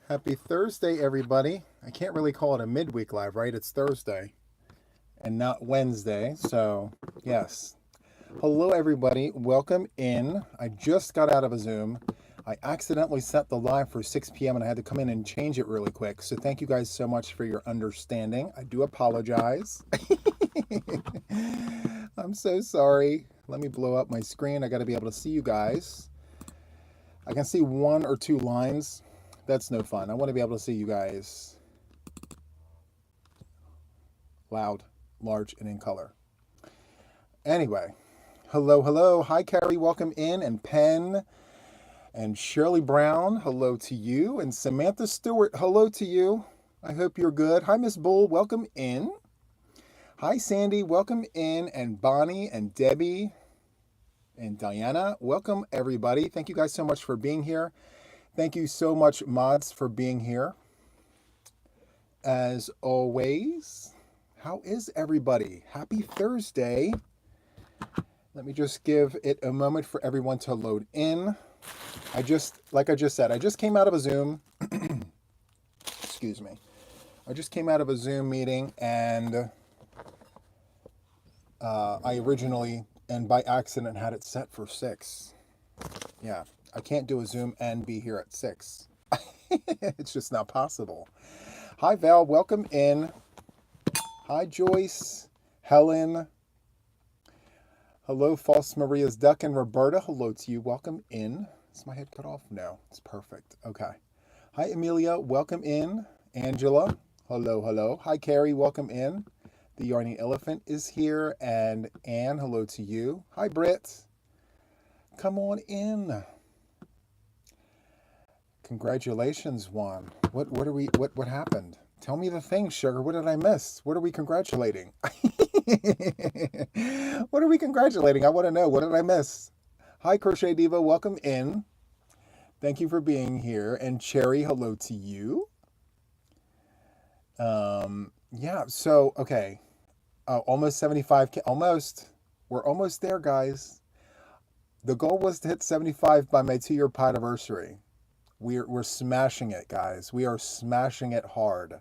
Happy Thursday, everybody. I can't really call it a midweek live, right? It's Thursday and not Wednesday. So, yes. Hello, everybody. Welcome in. I just got out of a Zoom. I accidentally set the live for 6 p.m. and I had to come in and change it really quick. So, thank you guys so much for your understanding. I do apologize. I'm so sorry. Let me blow up my screen. I got to be able to see you guys. I can see one or two lines. That's no fun. I want to be able to see you guys loud, large, and in color. Anyway, hello, hello. Hi, Carrie. Welcome in. And Penn and Shirley Brown, hello to you. And Samantha Stewart, hello to you. I hope you're good. Hi, Miss Bull. Welcome in. Hi, Sandy. Welcome in. And Bonnie and Debbie and Diana. Welcome, everybody. Thank you guys so much for being here. Thank you so much, mods, for being here. As always, how is everybody? Happy Thursday. Let me just give it a moment for everyone to load in. Like I just said, I just came out of a Zoom. Excuse me. I just came out of a Zoom meeting and I originally, and by accident, had it set for 6. Yeah, I can't do a Zoom and be here at 6. It's just not possible. Hi, Val. Welcome in. Hi, Joyce. Helen. Hello, False Maria's Duck and Roberta. Hello to you. Welcome in. Is my head cut off? No, it's perfect. Okay. Hi, Amelia. Welcome in. Angela. Hello, hello. Hi, Carrie. Welcome in. The Yarny Elephant is here. And Anne, hello to you. Hi, Britt. Come on in. Congratulations, Juan. What happened? Tell me the thing, sugar. What did I miss? What are we congratulating? What are we congratulating? I want to know. What did I miss? Hi, Crochet Diva. Welcome in. Thank you for being here. And Cherry, hello to you. Yeah, so, okay. Almost 75K. Almost. We're almost there, guys. The goal was to hit 75 by my 2-year anniversary. We're smashing it, guys. We are smashing it hard.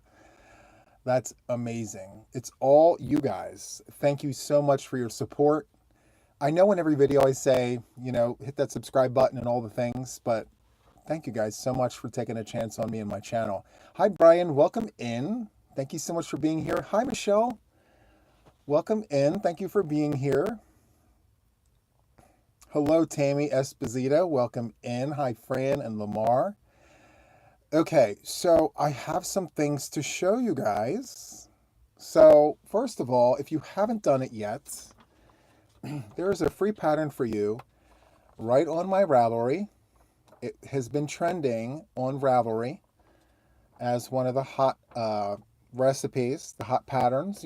That's amazing. It's all you guys. Thank you so much for your support. I know in every video I say, hit that subscribe button and all the things, but thank you guys so much for taking a chance on me and my channel. Hi, Brian. Welcome in. Thank you so much for being here. Hi, Michelle. Welcome in. Thank you for being here. Hello, Tammy Esposito. Welcome in. Hi, Fran and Lamar. Okay, so I have some things to show you guys. So, first of all, if you haven't done it yet, there is a free pattern for you right on my Ravelry. It has been trending on Ravelry as one of the hot recipes, the hot patterns,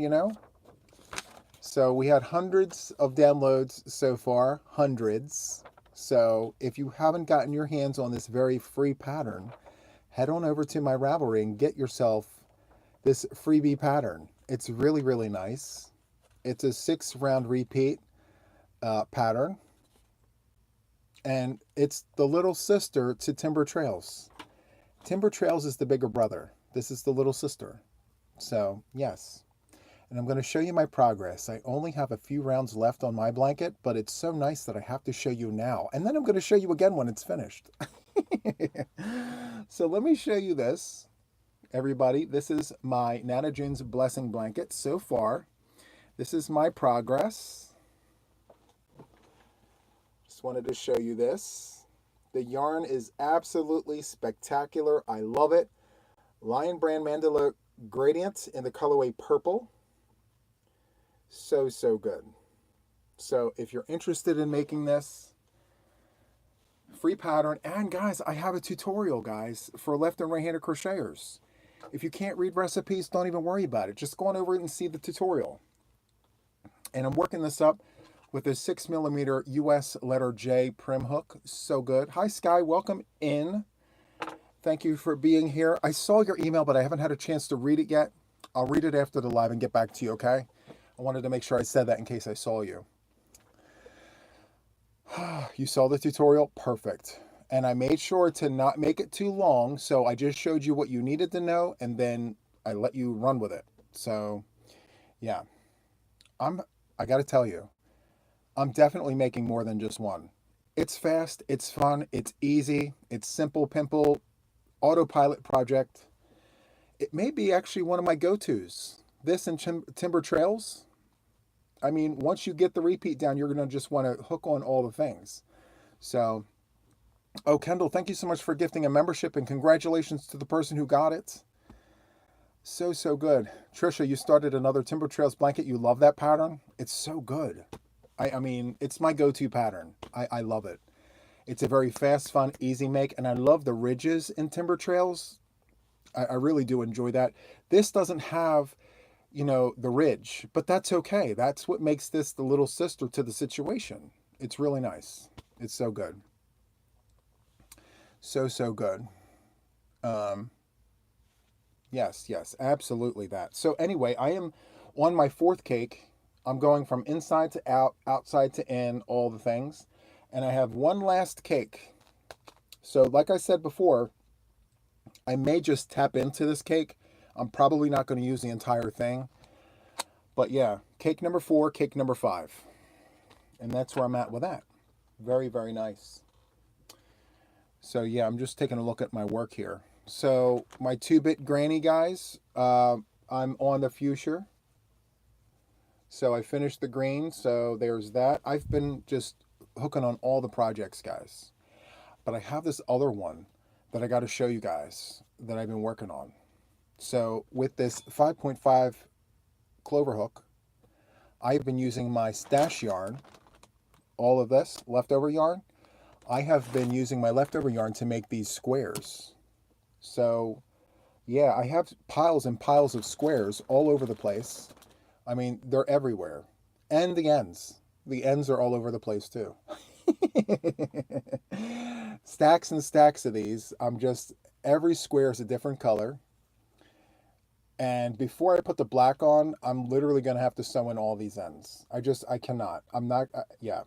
So we had hundreds of downloads so far, hundreds. So if you haven't gotten your hands on this very free pattern, head on over to my Ravelry and get yourself this freebie pattern. It's really, really nice. It's a 6-round repeat pattern. And it's the little sister to Timber Trails. Timber Trails is the bigger brother. This is the little sister. So, yes. And I'm going to show you my progress. I only have a few rounds left on my blanket, but it's so nice that I have to show you now. And then I'm going to show you again when it's finished. So let me show you this, everybody. This is my Nana June's Blessing blanket so far. This is my progress. Just wanted to show you this. The yarn is absolutely spectacular. I love it. Lion Brand Mandala Gradient in the colorway purple. So, so good. So if you're interested in making this, free pattern. And guys, I have a tutorial, guys, for left and right-handed crocheters. If you can't read recipes, don't even worry about it. Just go on over and see the tutorial. And I'm working this up with a 6mm US letter J prim hook. So good. Hi, Sky. Welcome in. Thank you for being here. I saw your email, but I haven't had a chance to read it yet. I'll read it after the live and get back to you, okay? I wanted to make sure I said that in case I saw you. You saw the tutorial? Perfect. And I made sure to not make it too long, so I just showed you what you needed to know, and then I let you run with it. So, yeah, I'm, I gotta tell you, I'm definitely making more than just one. It's fast, it's fun, it's easy, it's simple, pimple, autopilot project. It may be actually one of my go-tos. This and Timber Trails. I mean, once you get the repeat down, you're going to just want to hook on all the things. So, oh, Kendall, thank you so much for gifting a membership, and congratulations to the person who got it. So, so good. Trisha, you started another Timber Trails blanket. You love that pattern? It's so good. I mean, it's my go-to pattern. I love it. It's a very fast, fun, easy make, and I love the ridges in Timber Trails. I really do enjoy that. This doesn't have, the ridge, but that's okay. That's what makes this the little sister to the situation. It's really nice. It's so good. So, so good. Um, yes, yes, absolutely that. So anyway, I am on my fourth cake. I'm going from inside to out, outside to in, all the things. And I have one last cake. So like I said before, I may just tap into this cake. I'm probably not going to use the entire thing. But yeah, cake number 4, cake number 5. And that's where I'm at with that. Very, very nice. So yeah, I'm just taking a look at my work here. So my 2-bit granny guys, I'm on the fuchsia. So I finished the green, so there's that. I've been just hooking on all the projects, guys. But I have this other one that I got to show you guys that I've been working on. So with this 5.5 clover hook, I've been using my stash yarn, all of this leftover yarn. I have been using my leftover yarn to make these squares. So yeah, I have piles and piles of squares all over the place. I mean, they're everywhere. And the ends. The ends are all over the place too. Stacks and stacks of these. Every square is a different color. And before I put the black on, I'm literally going to have to sew in all these ends. I cannot. I'm not, yeah.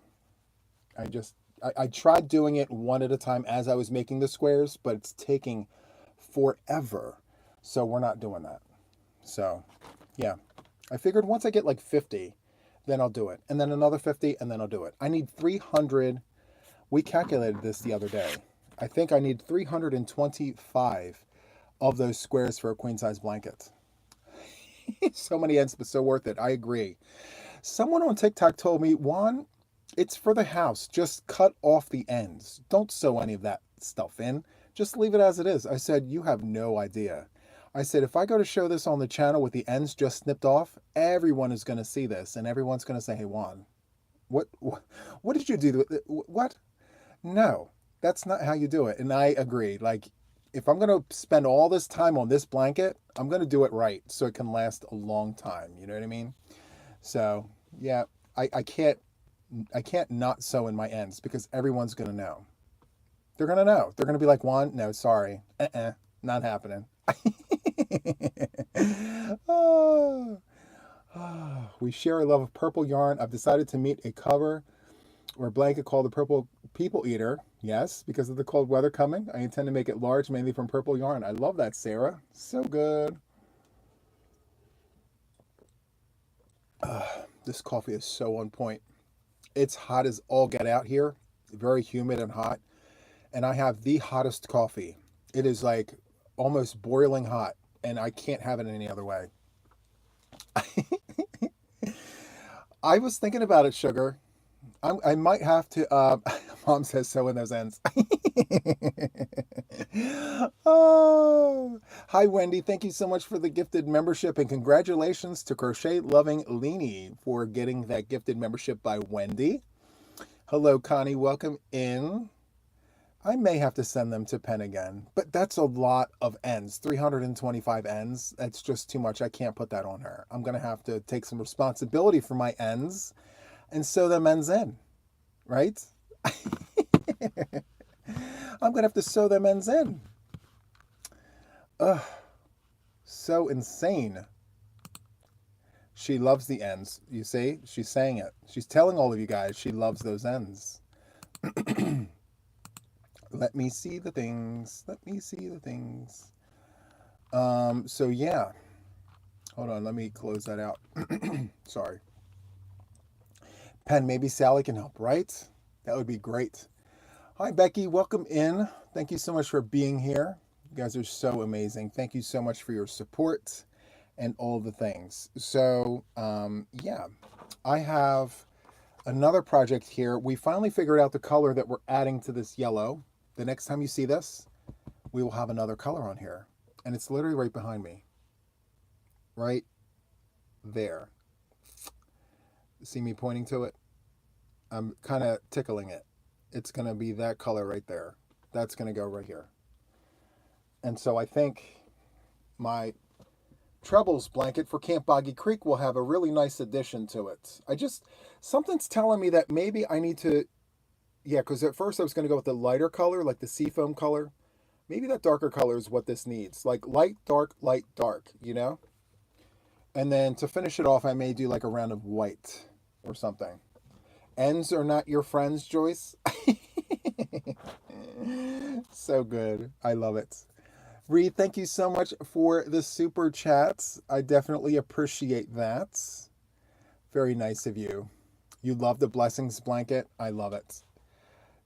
I tried doing it one at a time as I was making the squares, but it's taking forever. So we're not doing that. So, yeah. I figured once I get like 50, then I'll do it. And then another 50, and then I'll do it. I need 300. We calculated this the other day. I think I need 325 of those squares for a queen size blanket. So many ends, but so worth it. I agree. Someone on TikTok told me, Juan, it's for the house. Just cut off the ends. Don't sew any of that stuff in. Just leave it as it is. I said, you have no idea. I said, if I go to show this on the channel with the ends just snipped off, everyone is going to see this, and everyone's going to say, hey, Juan, what did you do? What? No, that's not how you do it. And I agree. Like, if I'm going to spend all this time on this blanket, I'm going to do it right so it can last a long time. You know what I mean? So, yeah, I can't not sew in my ends because everyone's going to know. They're going to know. They're going to be like, Juan, no, sorry. Not happening. Oh, we share a love of purple yarn. I've decided to meet a cover or a blanket called the Purple People Eater. Yes, because of the cold weather coming. I intend to make it large, mainly from purple yarn. I love that, Sarah. So good. This coffee is so on point. It's hot as all get out here. Very humid and hot. And I have the hottest coffee. It is like almost boiling hot, and I can't have it any other way. I was thinking about it, Sugar. I might have to, Mom says sew in those ends. Oh, hi, Wendy. Thank you so much for the gifted membership, and congratulations to Crochet Loving Leanie for getting that gifted membership by Wendy. Hello, Connie. Welcome in. I may have to send them to Penn again, but that's a lot of ends. 325 ends. That's just too much. I can't put that on her. I'm going to have to take some responsibility for my ends and sew them ends in, right? I'm going to have to sew them ends in. Ugh, so insane. She loves the ends. You see? She's saying it. She's telling all of you guys she loves those ends. Let me see the things. Let me see the things. So yeah. Hold on, let me close that out. Sorry. Pen, maybe Sally can help, right? That would be great. Hi, Becky. Welcome in. Thank you so much for being here. You guys are so amazing. Thank you so much for your support and all the things. So, yeah, I have another project here. We finally figured out the color that we're adding to this yellow. The next time you see this, we will have another color on here. And it's literally right behind me. Right there. See me pointing to it? I'm kind of tickling it. It's going to be that color right there. That's going to go right here. And so I think my Trebles blanket for Camp Boggy Creek will have a really nice addition to it. Something's telling me that maybe I need to, yeah, because at first I was going to go with the lighter color, like the seafoam color. Maybe that darker color is what this needs. Like light, dark, you know? And then to finish it off, I may do like a round of white or something. Ends are not your friends, Joyce. So good. I love it. Reed, thank you so much for the super chats. I definitely appreciate that. Very nice of you. You love the blessings blanket. I love it.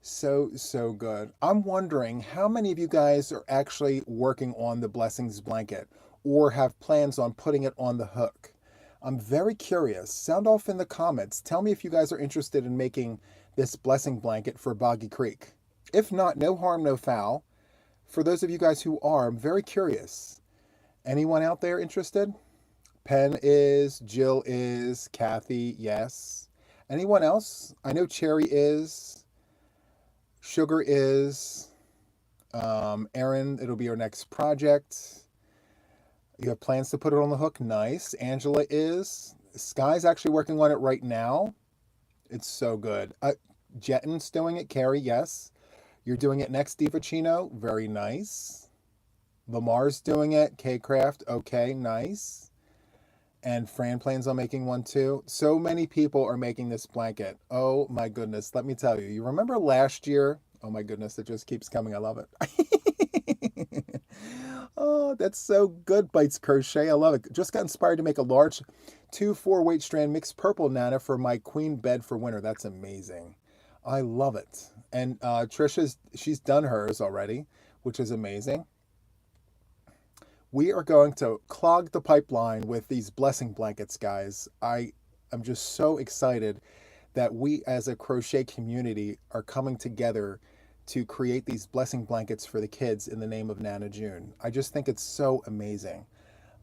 So, so good. I'm wondering how many of you guys are actually working on the blessings blanket or have plans on putting it on the hook. I'm very curious. Sound off in the comments. Tell me if you guys are interested in making this blessing blanket for Boggy Creek. If not, no harm, no foul. For those of you guys who are, I'm very curious. Anyone out there interested? Penn is, Jill is, Kathy, yes. Anyone else? I know Cherry is, Sugar is, Erin, it'll be our next project. You have plans to put it on the hook? Nice. Angela is. Sky's actually working on it right now. It's so good. Jetton's doing it. Carrie, yes. You're doing it next, Divacino. Very nice. Lamar's doing it. K-Craft. Okay, nice. And Fran plans on making one too. So many people are making this blanket. Oh my goodness. Let me tell you. You remember last year? Oh my goodness. It just keeps coming. I love it. Oh, that's so good, Bites Crochet. I love it. Just got inspired to make a large 2 4-weight strand mixed purple Nana for my queen bed for winter. That's amazing. I love it. And she's done hers already, which is amazing. We are going to clog the pipeline with these blessing blankets, guys. I'm just so excited that we as a crochet community are coming together to create these blessing blankets for the kids in the name of Nana June. I just think it's so amazing.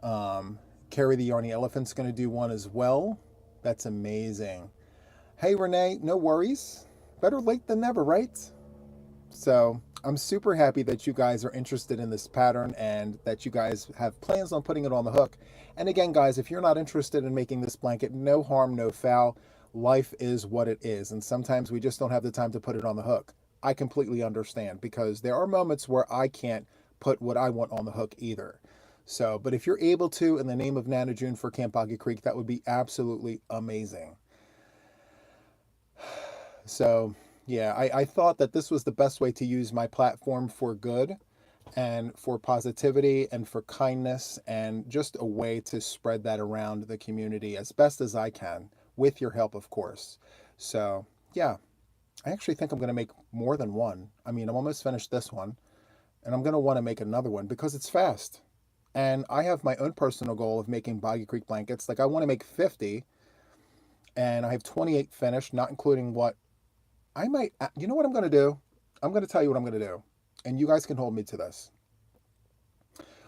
Carrie the Yarny Elephant's going to do one as well. That's amazing. Hey, Renee, no worries. Better late than never, right? So I'm super happy that you guys are interested in this pattern and that you guys have plans on putting it on the hook. And again, guys, if you're not interested in making this blanket, no harm, no foul. Life is what it is. And sometimes we just don't have the time to put it on the hook. I completely understand because there are moments where I can't put what I want on the hook either. So, but if you're able to, in the name of Nana June for Camp Boggy Creek, that would be absolutely amazing. So, yeah, I thought that this was the best way to use my platform for good and for positivity and for kindness and just a way to spread that around the community as best as I can, with your help, of course. So, yeah. I actually think I'm going to make more than one. I mean, I'm almost finished this one, and I'm going to want to make another one because it's fast. And I have my own personal goal of making Boggy Creek blankets. Like, I want to make 50, and I have 28 finished, not including what I might, you know what I'm going to do? I'm going to tell you what I'm going to do, and you guys can hold me to this.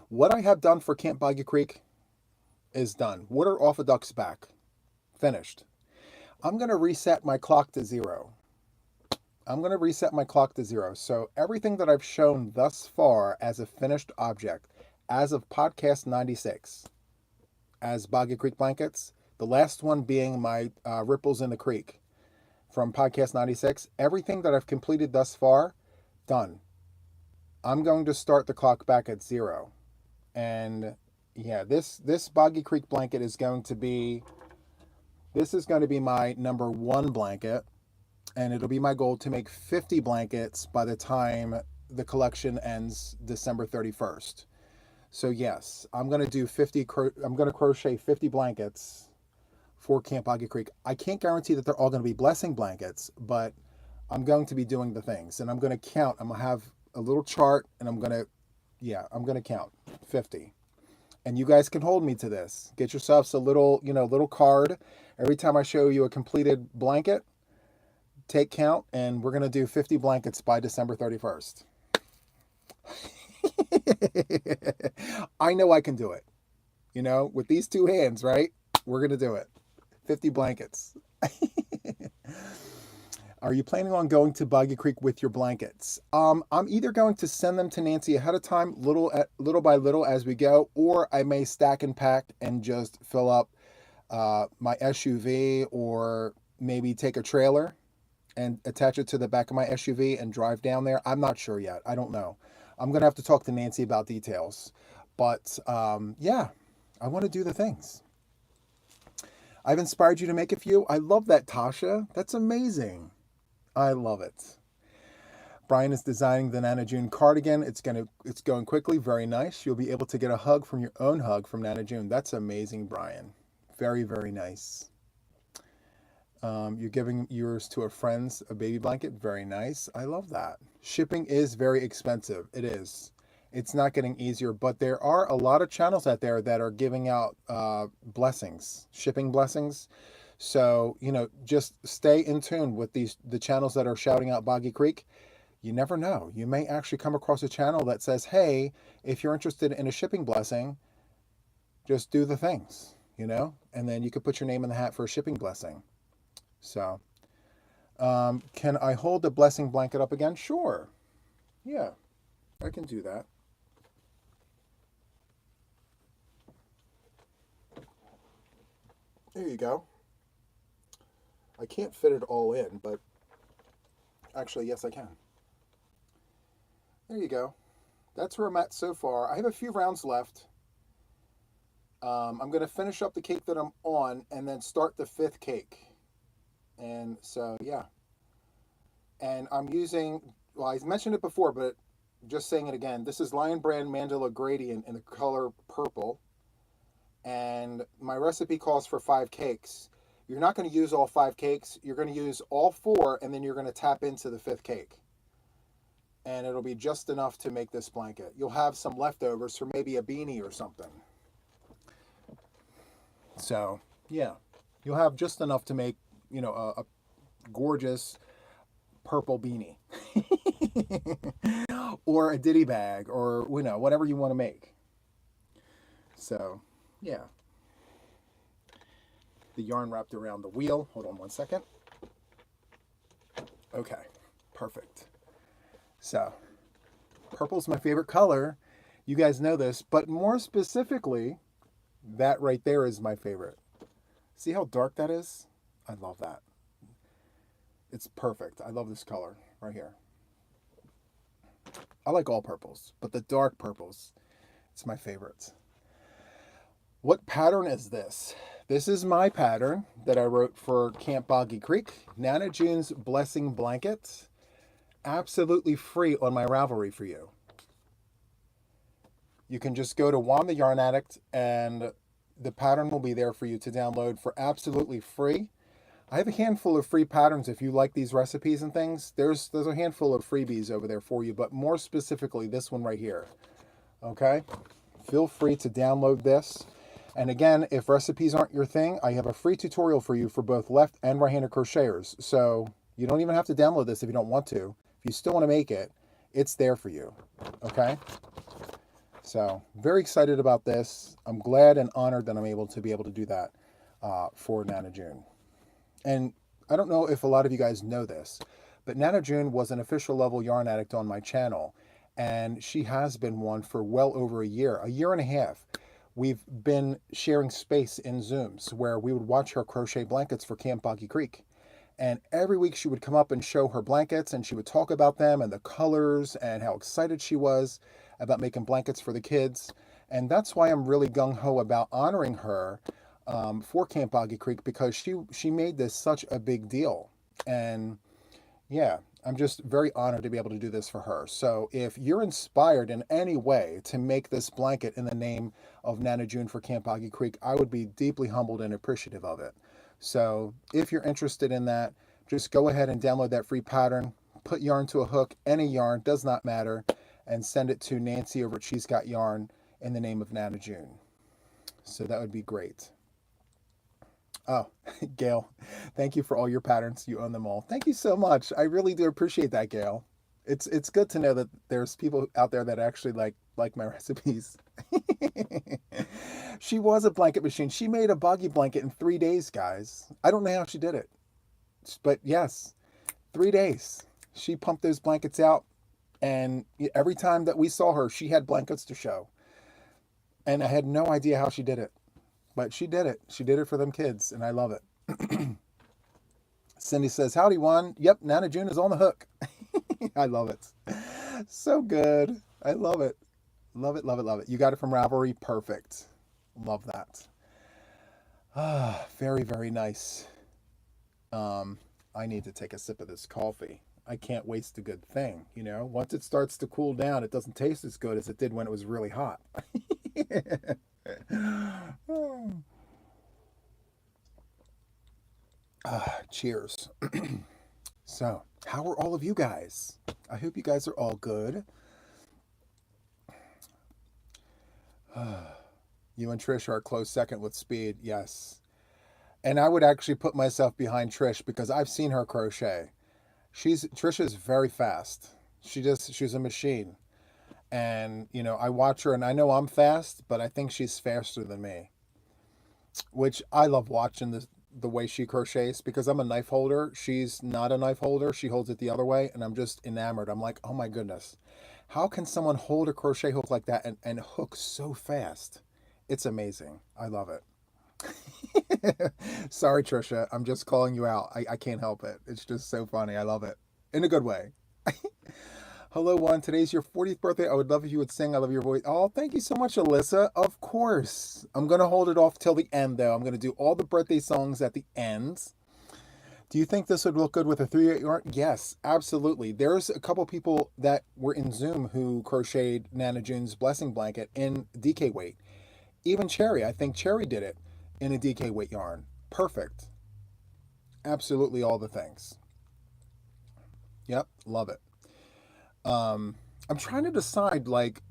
What I have done for Camp Boggy Creek is done. Water off a duck's back. Finished. I'm going to reset my clock to 0. I'm going to reset my clock to 0. So everything that I've shown thus far as a finished object, as of podcast 96, as Boggy Creek blankets, the last one being my Ripples in the Creek from podcast 96, everything that I've completed thus far, done. I'm going to start the clock back at 0. And yeah, this Boggy Creek blanket is going to be, this is going to be my number 1 blanket. And it'll be my goal to make 50 blankets by the time the collection ends December 31st. So yes, I'm going to do 50 I'm going to crochet 50 blankets for Camp Boggy Creek. I can't guarantee that they're all going to be blessing blankets, but I'm going to be doing the things, and I'm going to count. I'm going to have a little chart, and I'm going to count 50. And you guys can hold me to this. Get yourselves a little, little card. Every time I show you a completed blanket, take count, and we're going to do 50 blankets by December 31st. I know I can do it. With these two hands, right? We're going to do it. 50 blankets. Are you planning on going to Boggy Creek with your blankets? I'm either going to send them to Nancy ahead of time, little by little as we go, or I may stack and pack and just fill up my SUV, or maybe take a trailer and attach it to the back of my SUV and drive down there. I'm not sure yet. I don't know. I'm going to have to talk to Nancy about details. But yeah, I want to do the things. I've inspired you to make a few. I love that, Tasha. That's amazing. I love it. Brian is designing the Nana June cardigan. It's going quickly. Very nice. You'll be able to get a hug from your own hug from Nana June. That's amazing, Brian. Very, very nice. You're giving yours to a friend's a baby blanket. Very nice. I love that. Shipping is very expensive. It is. It's not getting easier, but there are a lot of channels out there that are giving out blessings, shipping blessings. So, just stay in tune with the channels that are shouting out Boggy Creek. You never know. You may actually come across a channel that says, hey, if you're interested in a shipping blessing, just do the things, and then you could put your name in the hat for a shipping blessing. So, can I hold the blessing blanket up again? Sure. Yeah, I can do that. There you go. I can't fit it all in, but actually, yes, I can. There you go. That's where I'm at so far. I have a few rounds left. I'm going to finish up the cake that I'm on and then start the 5th cake. And so, yeah. And I'm using, well, I mentioned it before, but just saying it again. This is Lion Brand Mandala Gradient in the color purple. And my recipe calls for 5 cakes. You're not going to use all 5 cakes. You're going to use all 4, and then you're going to tap into the 5th cake. And it'll be just enough to make this blanket. You'll have some leftovers for maybe a beanie or something. So, yeah. You'll have just enough to make, a gorgeous purple beanie. Or a ditty bag, or, whatever you want to make. So, yeah. The yarn wrapped around the wheel. Hold on one second. Okay, perfect. So, purple's my favorite color. You guys know this, but more specifically, that right there is my favorite. See how dark that is? I love that. It's perfect. I love this color right here. I like all purples, but the dark purples, it's my favorite. What pattern is this? This is my pattern that I wrote for Camp Boggy Creek. Nana June's Blessing Blanket. Absolutely free on my Ravelry for you. You can just go to Juan the Yarn Addict and the pattern will be there for you to download for absolutely free. I have a handful of free patterns if you like these recipes and things. There's a handful of freebies over there for you, but more specifically this one right here. Okay? Feel free to download this. And again, if recipes aren't your thing, I have a free tutorial for you for both left and right-handed crocheters. So you don't even have to download this if you don't want to. If you still want to make it, it's there for you. Okay? So very excited about this. I'm glad and honored that I'm able to do that for Nana June. And I don't know if a lot of you guys know this, but Nana June was an official level yarn addict on my channel. And she has been one for well over a year and a half. We've been sharing space in Zooms where we would watch her crochet blankets for Camp Boggy Creek. And every week she would come up and show her blankets and she would talk about them and the colors and how excited she was about making blankets for the kids. And that's why I'm really gung-ho about honoring her for Camp Boggy Creek, because she made this such a big deal. And Yeah, I'm just very honored to be able to do this for her. So if you're inspired in any way to make this blanket in the name of Nana June for Camp Boggy Creek, I would be deeply humbled and appreciative of it. So if you're interested in that, just go ahead and download that free pattern, put yarn to a hook, any yarn, does not matter, and send it to Nancy over at She's Got Yarn in the name of Nana June. So that would be great. Oh, Gail, thank you for all your patterns. You own them all. Thank you so much. I really do appreciate that, Gail. It's good to know that there's people out there that actually like my recipes. She was a blanket machine. She made a boggy blanket in 3 days, guys. I don't know how she did it, but yes, 3 days. She pumped those blankets out, and every time that we saw her, she had blankets to show. And I had no idea how she did it, but she did it. She did it for them kids, and I love it. Cindy says, "Howdy, Juan. Yep, Nana June is on the hook." I love it. So good. I love it. Love it, love it, love it. You got it from Ravelry. Perfect. Love that. Ah, very, very nice. Um, I need to take a sip of this coffee. I can't waste a good thing, you know? Once it starts to cool down, it doesn't taste as good as it did when it was really hot. Cheers. So, how are all of you guys? I hope you guys are all good. You and Trish are a close second with speed, yes. And I would actually put myself behind Trish because I've seen her crochet. Trisha's very fast. She's a machine. And, you know, I watch her and I know I'm fast, but I think she's faster than me. Which I love watching the way she crochets because I'm a knife holder. She's not a knife holder. She holds it the other way and I'm just enamored. I'm like, oh my goodness. How can someone hold a crochet hook like that and hook so fast? It's amazing. I love it. Sorry, Trisha. I'm just calling you out. I can't help it. It's just so funny. I love it. In a good way. Hello, Juan. Today's your 40th birthday. I would love if you would sing. I love your voice. Oh, thank you so much, Alyssa. Of course. I'm going to hold it off till the end, though. I'm going to do all the birthday songs at the end. Do you think this would look good with a 3/8 yarn? Yes, absolutely. There's a couple people that were in Zoom who crocheted Nana June's blessing blanket in DK weight. Even Cherry, I think Cherry did it in a DK weight yarn. Perfect. Absolutely all the things. Yep, love it. I'm trying to decide like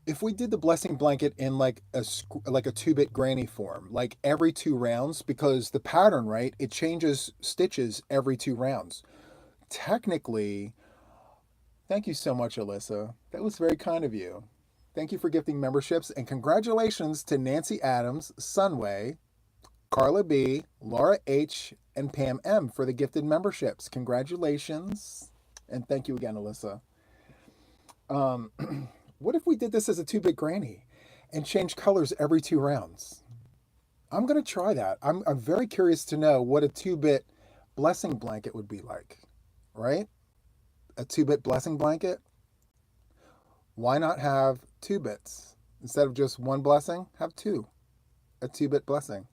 if we did the blessing blanket in like a 2-bit granny form, like every 2 rounds, because the pattern, right, it changes stitches every 2 rounds. Technically, thank you so much, Alyssa. That was very kind of you. Thank you for gifting memberships, and congratulations to Nancy Adams, Sunway, Carla B, Laura H, and Pam M for the gifted memberships. Congratulations. And thank you again, Alyssa. Um, what if we did this as a 2-bit granny and change colors every 2 rounds? I'm going to try that. I'm very curious to know what a 2-bit blessing blanket would be like, right? A 2-bit blessing blanket? Why not have 2 bits? Instead of just one blessing, have two. A 2-bit blessing.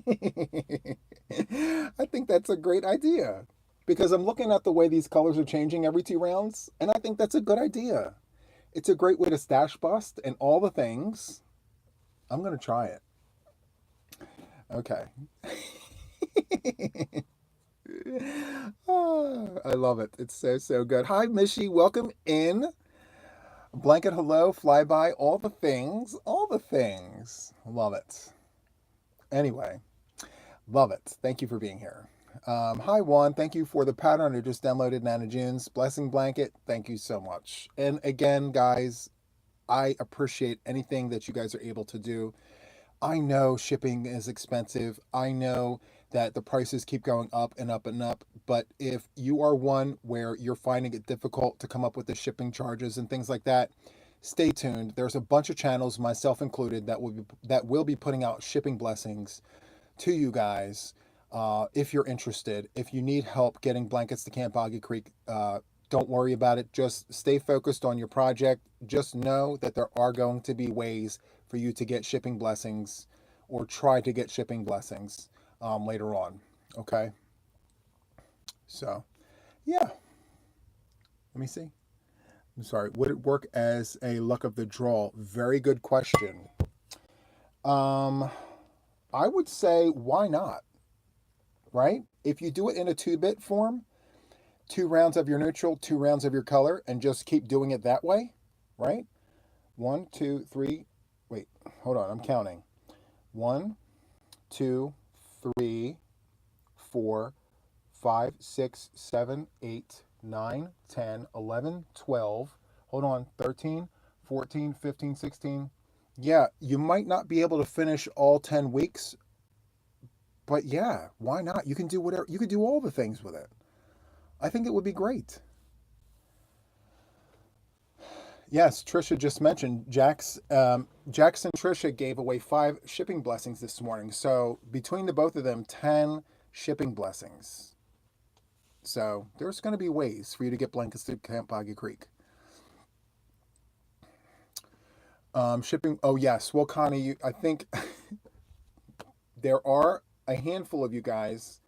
I think that's a great idea because I'm looking at the way these colors are changing every 2 rounds, and I think that's a good idea. It's a great way to stash bust and all the things. I'm going to try it. Okay. Oh, I love it. It's so, so good. Hi, Mishy. Welcome in. Blanket hello, flyby, all the things. All the things. Love it. Anyway, love it. Thank you for being here. Hi, Juan. Thank you for the pattern. I just downloaded Nana June's blessing blanket. Thank you so much. And again, guys, I appreciate anything that you guys are able to do. I know shipping is expensive. I know that the prices keep going up and up and up. But if you are one where you're finding it difficult to come up with the shipping charges and things like that, stay tuned. There's a bunch of channels, myself included, that will be putting out shipping blessings to you guys. If you're interested, if you need help getting blankets to Camp Boggy Creek, don't worry about it. Just stay focused on your project. Just know that there are going to be ways for you to get shipping blessings or try to get shipping blessings later on. Okay. So, yeah. Let me see. I'm sorry. Would it work as a luck of the draw? Very good question. Um, I would say why not, right? If you do it in a 2-bit form, 2 rounds of your neutral, 2 rounds of your color, and just keep doing it that way, right? One, two, three. Wait, hold on. I'm counting. One, two, three, 4, 5, 6, 7, 8, 9, 10, 11, 12. Hold on. 13, 14, 15, 16. Yeah, you might not be able to finish all 10 weeks, but yeah, why not? You can do whatever. You can do all the things with it. I think it would be great. Yes, Trisha just mentioned Jackson Trisha gave away 5 shipping blessings this morning. So between the both of them, 10 shipping blessings. So there's going to be ways for you to get blankets to Camp Boggy Creek. Shipping. Oh yes. Well, Connie, I think there are a handful of you guys.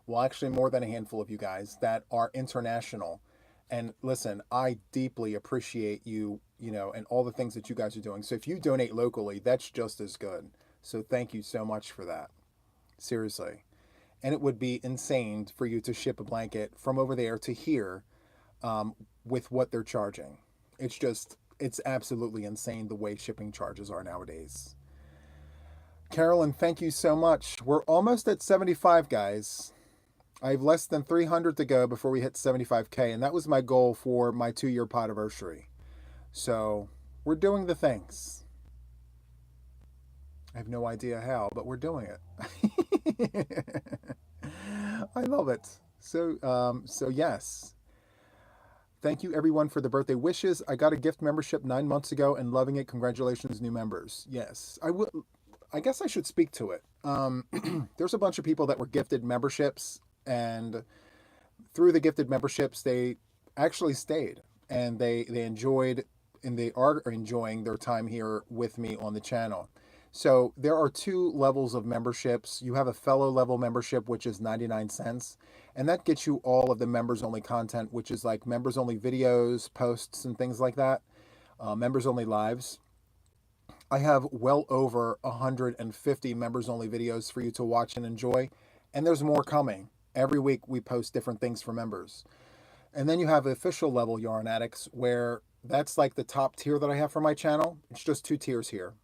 Well, actually, more than a handful of you guys that are international. And listen, I deeply appreciate you, and all the things that you guys are doing. So if you donate locally, that's just as good. So thank you so much for that. Seriously. And it would be insane for you to ship a blanket from over there to here, with what they're charging. It's absolutely insane the way shipping charges are nowadays. Carolyn, thank you so much. We're almost at 75, guys. I have less than 300 to go before we hit 75K, and that was my goal for my 2-year podiversary. So we're doing the things. I have no idea how, but we're doing it. I love it. So yes. Thank you everyone for the birthday wishes. I got a gift membership 9 months ago and loving it. Congratulations, new members. Yes, I will. I guess I should speak to it. There's a bunch of people that were gifted memberships, and through the gifted memberships, they actually stayed and they enjoyed and they are enjoying their time here with me on the channel. So there are 2 levels of memberships. You have a fellow level membership, which is 99 cents. And that gets you all of the members only content, which is like members only videos, posts, and things like that. Members only lives. I have well over 150 members only videos for you to watch and enjoy. And there's more coming. Every week we post different things for members. And then you have the official level Yarn Addicts, where that's like the top tier that I have for my channel. It's just 2 tiers here.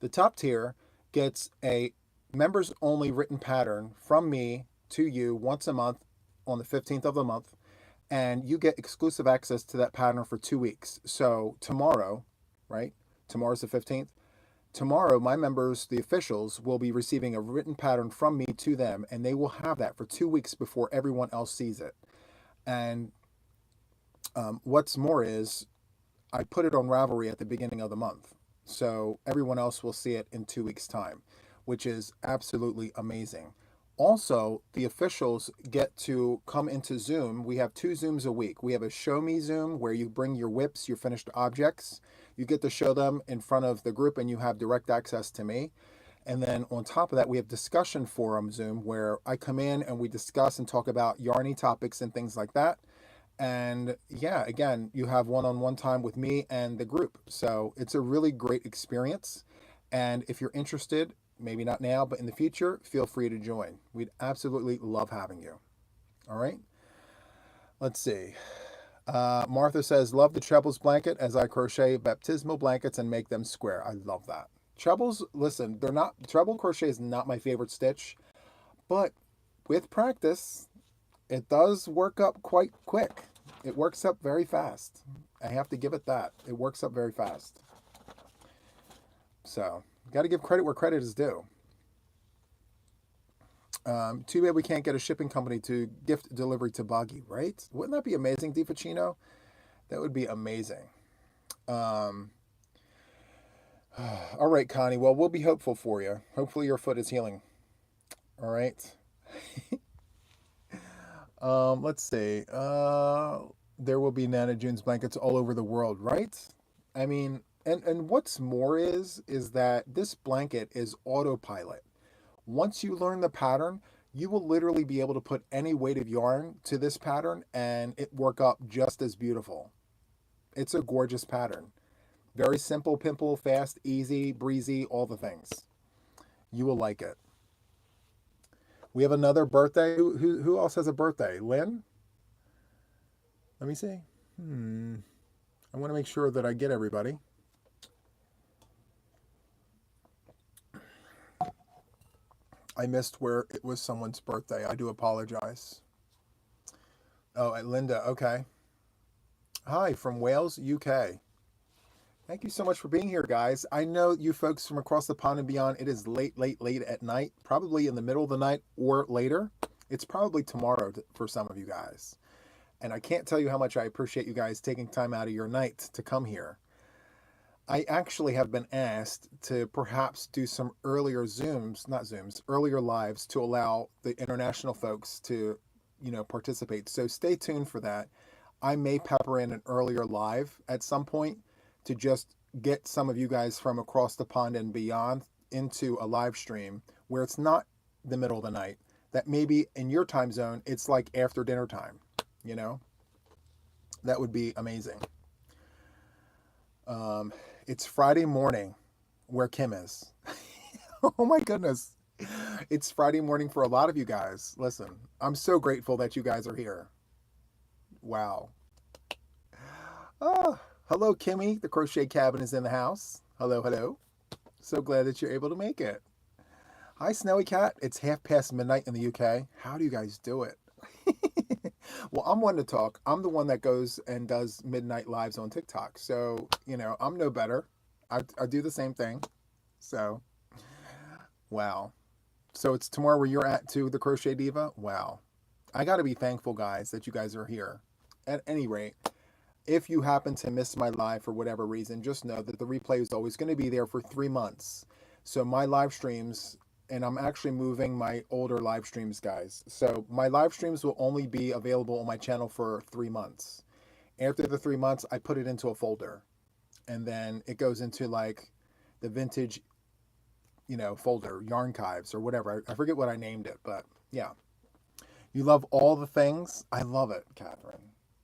The top tier gets a members only written pattern from me to you once a month on the 15th of the month. And you get exclusive access to that pattern for 2 weeks. So tomorrow, right? Tomorrow's the 15th. Tomorrow, my members, the officials, will be receiving a written pattern from me to them, and they will have that for 2 weeks before everyone else sees it. And what's more is I put it on Ravelry at the beginning of the month. So everyone else will see it in 2 weeks' time, which is absolutely amazing. Also, the officials get to come into Zoom. We have 2 Zooms a week. We have a Show Me Zoom where you bring your whips, your finished objects. You get to show them in front of the group and you have direct access to me. And then on top of that, we have Discussion Forum Zoom where I come in and we discuss and talk about yarny topics and things like that. And yeah, again, you have one-on-one time with me and the group. So it's a really great experience. And if you're interested, maybe not now, but in the future, feel free to join. We'd absolutely love having you. All right. Let's see. Martha says, love the trebles blanket as I crochet baptismal blankets and make them square. I love that. Trebles, listen, treble crochet is not my favorite stitch, but with practice, it does work up quite quick. It works up very fast. I have to give it that. It works up very fast. So, got to give credit where credit is due. Too bad we can't get a shipping company to gift delivery to Boggy, right? Wouldn't that be amazing, DiFacino? That would be amazing. All right, Connie. Well, we'll be hopeful for you. Hopefully your foot is healing. All right. Let's see. There will be Nana June's blankets all over the world, right? I mean, and what's more is that this blanket is autopilot. Once you learn the pattern, You will literally be able to put any weight of yarn to this pattern and it work up just as beautiful. It's a gorgeous pattern. Very simple, pimple, fast, easy, breezy, all the things. You will like it. We have another birthday. Who else has a birthday? Lynn? Let me see. I want to make sure that I get everybody. I missed where it was someone's birthday. I do apologize. Oh, at Linda. Okay. Hi, from Wales, UK. Thank you so much for being here, guys. I know you folks from across the pond and beyond, it is late at night, probably in the middle of the night or later. It's probably tomorrow for some of you guys. And I can't tell you how much I appreciate you guys taking time out of your night to come here. I actually have been asked to perhaps do some earlier earlier lives to allow the international folks to, participate. So stay tuned for that. I may pepper in an earlier live at some point to just get some of you guys from across the pond and beyond into a live stream where it's not the middle of the night, that maybe in your time zone, it's like after dinner time, that would be amazing. It's Friday morning where Kim is. Oh my goodness. It's Friday morning for a lot of you guys. Listen, I'm so grateful that you guys are here. Wow. Hello, Kimmy. The Crochet Cabin is in the house. Hello, hello. So glad that you're able to make it. Hi, Snowy Cat. It's midnight in the UK. How do you guys do it? Well, I'm one to talk. I'm the one that goes and does midnight lives on TikTok. So, I'm no better. I do the same thing. So, wow. So it's tomorrow where you're at too, the Crochet Diva? Wow. I got to be thankful, guys, that you guys are here. At any rate, if you happen to miss my live for whatever reason, just know that the replay is always going to be there for 3 months. So my live streams, and I'm actually moving my older live streams, guys. So my live streams will only be available on my channel for 3 months. After the 3 months, I put it into a folder. And then it goes into like the vintage, folder, Yarnchives or whatever. I forget what I named it, but yeah. You love all the things? I love it, Catherine.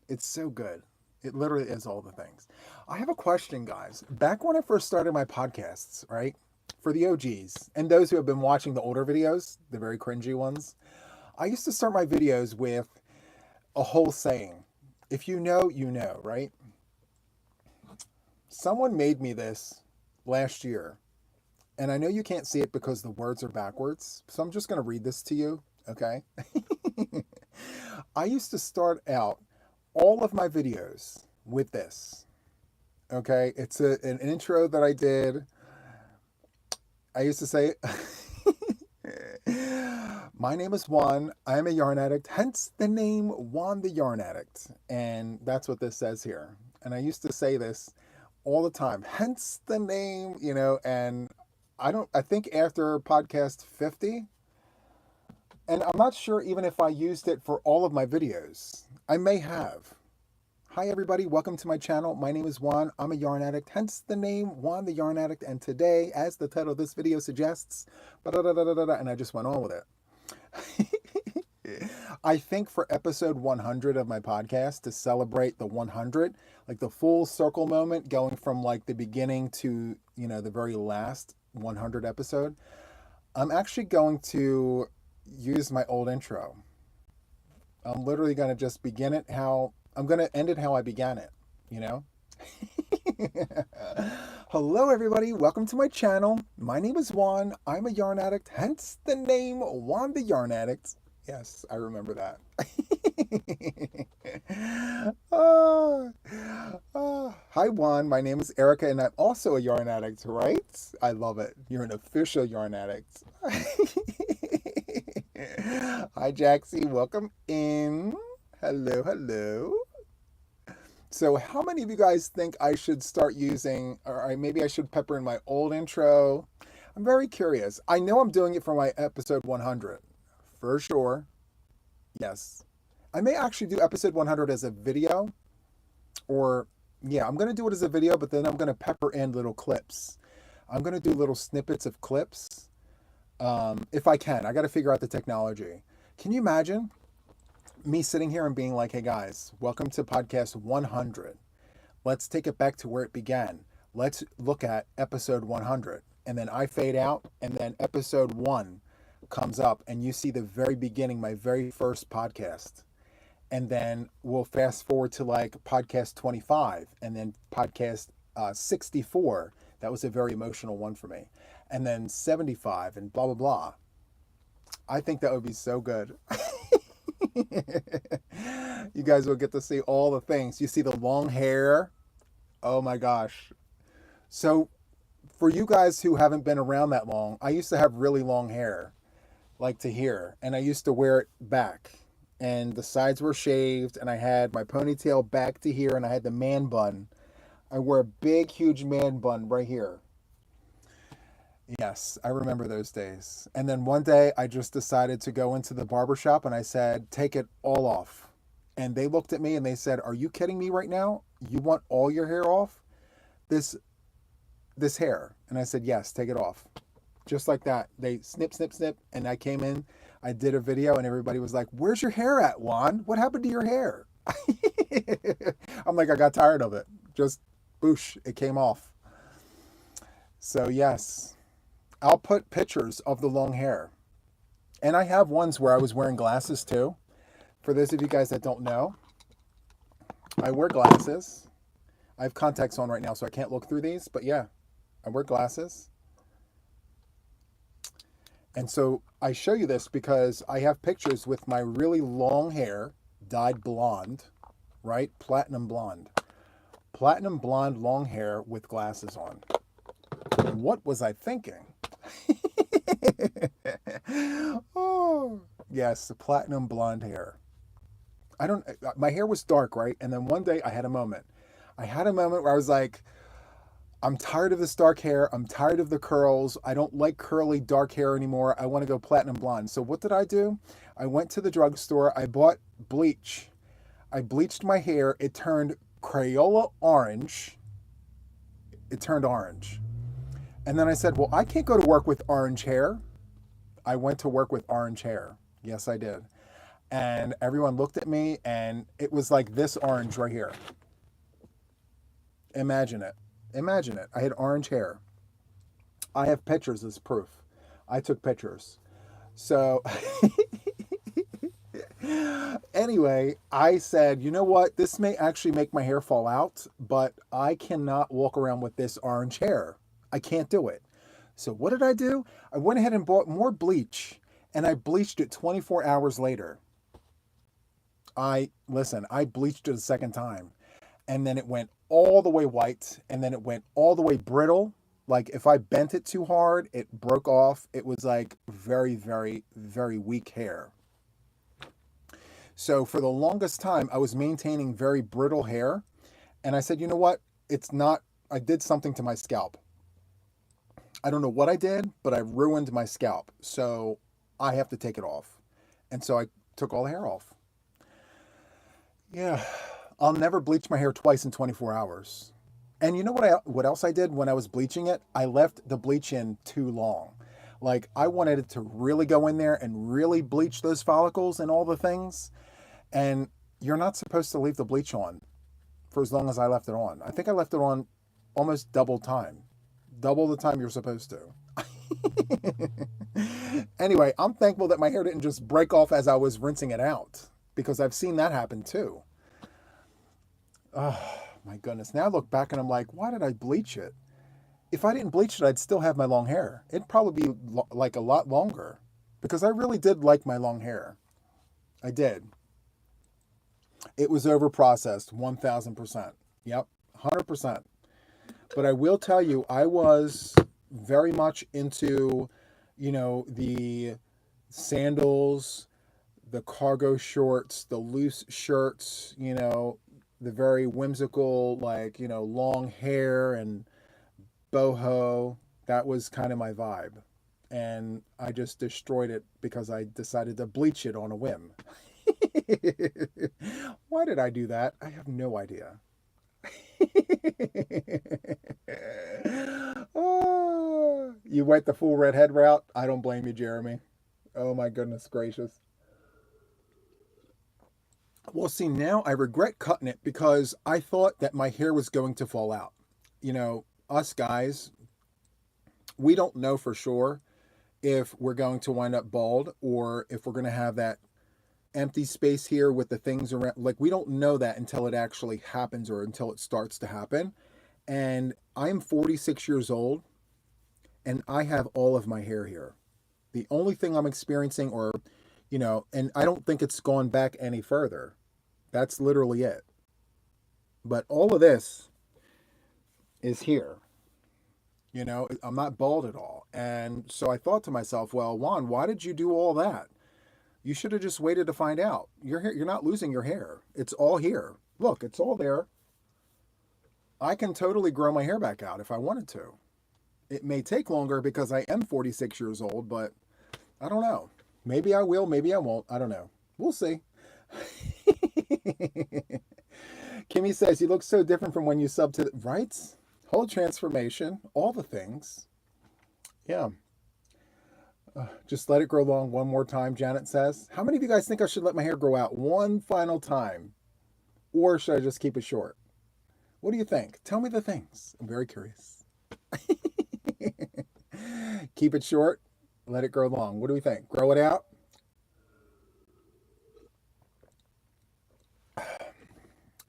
It's so good. It literally is all the things. I have a question, guys. Back when I first started my podcasts, right? For the OGs and those who have been watching the older videos, the very cringy ones, I used to start my videos with a whole saying. If you know, you know, right? Someone made me this last year, and I know you can't see it because the words are backwards, so I'm just going to read this to you, okay? I used to start out all of my videos with this, okay? It's an intro that I did. I used to say, my name is Juan. I am a yarn addict, hence the name Juan the Yarn Addict. And that's what this says here. And I used to say this all the time, hence the name, and I think after podcast 50, and I'm not sure even if I used it for all of my videos. I may have. Hi everybody, welcome to my channel. My name is Juan. I'm a yarn addict, hence the name Juan the Yarn Addict. And today, as the title of this video suggests, and I just went on with it. I think for episode 100 of my podcast, to celebrate the 100, like the full circle moment, going from like the beginning to, the very last 100 episode, I'm actually going to use my old intro. I'm literally going to just begin it I'm going to end it how I began it, Hello, everybody. Welcome to my channel. My name is Juan. I'm a yarn addict, hence the name Juan the Yarn Addict. Yes, I remember that. Hi, Juan. My name is Erica, and I'm also a yarn addict, right? I love it. You're an official yarn addict. Hi, Jaxie. Welcome in. Hello, hello. So how many of you guys think I should start using, or maybe I should pepper in my old intro? I'm very curious. I know I'm doing it for my episode 100, for sure. Yes. I may actually do episode 100 as a video, or yeah, I'm going to do it as a video, but then I'm going to pepper in little clips. I'm going to do little snippets of clips If I can, I got to figure out the technology. Can you imagine me sitting here and being like, hey guys, welcome to podcast 100. Let's take it back to where it began. Let's look at episode 100. And then I fade out, and then episode 1 comes up, and you see the very beginning, my very first podcast. And then we'll fast forward to like podcast 25, and then podcast 64. That was a very emotional one for me. And then 75, and blah, blah, blah. I think that would be so good. You guys will get to see all the things. You see the long hair. Oh my gosh. So for you guys who haven't been around that long, I used to have really long hair, like to here, and I used to wear it back, and the sides were shaved, and I had my ponytail back to here, and I had the man bun. I wore a big, huge man bun right here. Yes, I remember those days. And then one day I just decided to go into the barber shop, and I said, take it all off. And they looked at me and they said, are you kidding me right now? You want all your hair off? This hair. And I said, yes, take it off. Just like that. They snip, snip, snip. And I came in, I did a video, and everybody was like, where's your hair at, Juan? What happened to your hair? I'm like, I got tired of it. Just boosh, it came off. So yes, I'll put pictures of the long hair. And I have ones where I was wearing glasses too. For those of you guys that don't know, I wear glasses. I have contacts on right now, so I can't look through these. But yeah, I wear glasses. And so I show you this because I have pictures with my really long hair, dyed blonde, right? Platinum blonde. Platinum blonde long hair with glasses on. What was I thinking? Oh, yes, the platinum blonde hair. My hair was dark, right? And then one day I had a moment. I had a moment where I was like, I'm tired of this dark hair. I'm tired of the curls. I don't like curly dark hair anymore. I want to go platinum blonde. So what did I do? I went to the drugstore. I bought bleach. I bleached my hair. It turned Crayola orange. It turned orange. And then I said, well, I can't go to work with orange hair. I went to work with orange hair. Yes, I did. And everyone looked at me, and it was like this orange right here. Imagine it. Imagine it. I had orange hair. I have pictures as proof. I took pictures. So anyway, I said, you know what? This may actually make my hair fall out, but I cannot walk around with this orange hair. I can't do it. So what did I do? I went ahead and bought more bleach, and I bleached it 24 hours later. I bleached it a second time, and then it went all the way white, and then it went all the way brittle. Like if I bent it too hard, it broke off. It was like very, very, very weak hair. So for the longest time, I was maintaining very brittle hair, and I said, you know what? I did something to my scalp. I don't know what I did, but I ruined my scalp. So I have to take it off. And so I took all the hair off. Yeah, I'll never bleach my hair twice in 24 hours. And you know what else I did when I was bleaching it? I left the bleach in too long. Like I wanted it to really go in there and really bleach those follicles and all the things. And you're not supposed to leave the bleach on for as long as I left it on. I think I left it on almost double the time you're supposed to. Anyway, I'm thankful that my hair didn't just break off as I was rinsing it out, because I've seen that happen too. Oh my goodness. Now I look back and I'm like, why did I bleach it? If I didn't bleach it, I'd still have my long hair. It'd probably be like a lot longer, because I really did like my long hair. I did. It was over processed 1000%. Yep. 100%. But I will tell you, I was very much into, the sandals, the cargo shorts, the loose shirts, the very whimsical, long hair and boho. That was kind of my vibe. And I just destroyed it because I decided to bleach it on a whim. Why did I do that? I have no idea. Oh, You went the full redhead route? I don't blame you, Jeremy. Oh my goodness gracious. Well, see, now I regret cutting it because I thought that my hair was going to fall out. You know, us guys, we don't know for sure if we're going to wind up bald or if we're going to have that empty space here with the things around. Like, we don't know that until it actually happens or until it starts to happen. And I'm 46 years old and I have all of my hair here. The only thing I'm experiencing, or, you know, and I don't think it's gone back any further. That's literally it. But all of this is here. You know, I'm not bald at all. And so I thought to myself, well, Juan, why did you do all that? You should have just waited to find out. Your hair, you're not losing your hair. It's all here. Look, it's all there. I can totally grow my hair back out if I wanted to. It may take longer because I am 46 years old, but I don't know. Maybe I will, maybe I won't. I don't know. We'll see. Kimmy says, you look so different from when you subbed to the... Right? Whole transformation, all the things. Yeah. Just let it grow long one more time, Janet says. How many of you guys think I should let my hair grow out one final time? Or should I just keep it short? What do you think? Tell me the things. I'm very curious. Keep it short. Let it grow long. What do we think? Grow it out?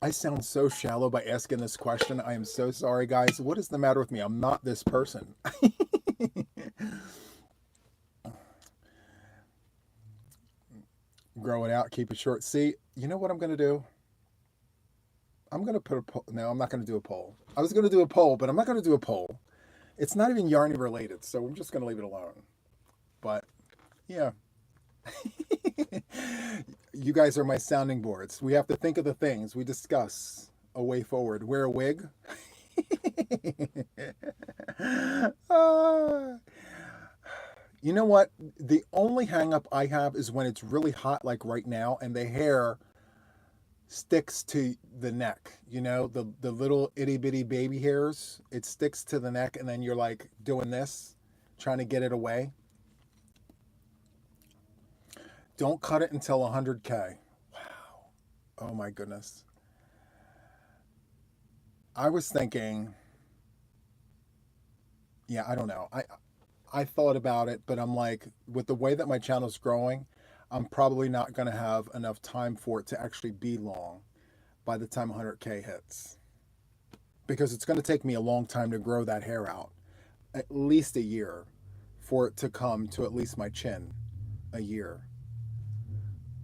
I sound so shallow by asking this question. I am so sorry, guys. What is the matter with me? I'm not this person. Grow it out. Keep it short. See, you know what I'm going to do? I'm going to put a poll. No, I'm not going to do a poll. I was going to do a poll, but I'm not going to do a poll. It's not even yarny related, so I'm just going to leave it alone. But, yeah. You guys are my sounding boards. We have to think of the things. We discuss a way forward. Wear a wig. You know what? The only hang up I have is when it's really hot, like right now, and the hair sticks to the neck. You know, the little itty bitty baby hairs. It sticks to the neck, and then you're like doing this, trying to get it away. Don't cut it until 100K. Wow. Oh my goodness. I was thinking, yeah, I don't know. I thought about it, but I'm like, with the way that my channel's growing, I'm probably not going to have enough time for it to actually be long by the time 100K hits. Because it's going to take me a long time to grow that hair out. At least a year for it to come to at least my chin. A year.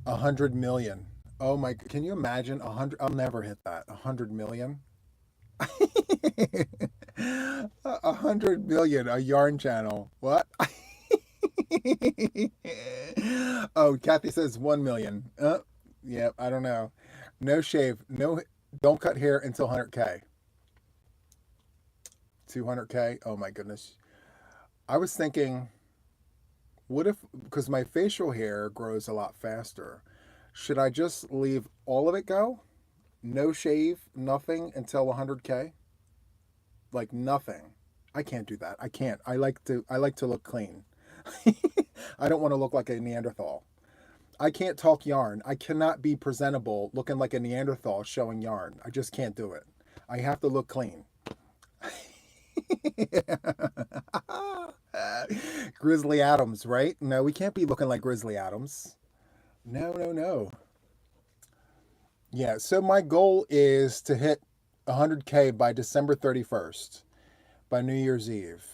100 million. Oh my, can you imagine 100? I'll never hit that. 100 million? 100 million, a yarn channel. What? Oh, Kathy says 1 million. Yeah, I don't know. No shave. No, don't cut hair until 100K. 200K. Oh my goodness. I was thinking, what if, because my facial hair grows a lot faster, should I just leave all of it go? No shave, nothing until 100K? Like nothing. I can't do that. I can't. I like to look clean. I don't want to look like a Neanderthal. I can't talk yarn. I cannot be presentable looking like a Neanderthal showing yarn. I just can't do it. I have to look clean. Grizzly Adams, right? No, we can't be looking like Grizzly Adams. No, no, no. Yeah, so my goal is to hit 100K by December 31st, by New Year's Eve.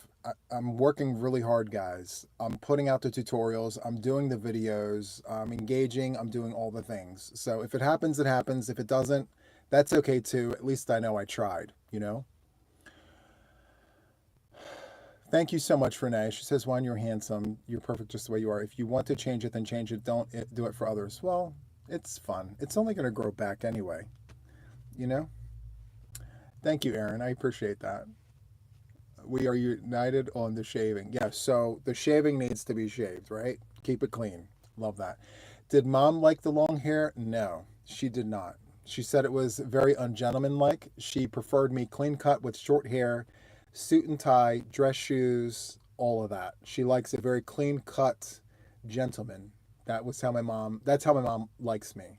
I'm working really hard, guys. I'm putting out the tutorials. I'm doing the videos. I'm engaging. I'm doing all the things. So if it happens, it happens. If it doesn't, that's okay too. At least I know I tried, you know? Thank you so much, Renee. She says, Juan, you're handsome. You're perfect just the way you are. If you want to change it, then change it. Don't do it for others. Well, it's fun. It's only going to grow back anyway, you know? Thank you, Aaron. I appreciate that. We are united on the shaving. Yeah, so the shaving needs to be shaved, right? Keep it clean. Love that. Did mom like the long hair? No, she did not. She said it was very ungentlemanlike. She preferred me clean cut with short hair, suit and tie, dress shoes, all of that. She likes a very clean cut gentleman. That's how my mom likes me.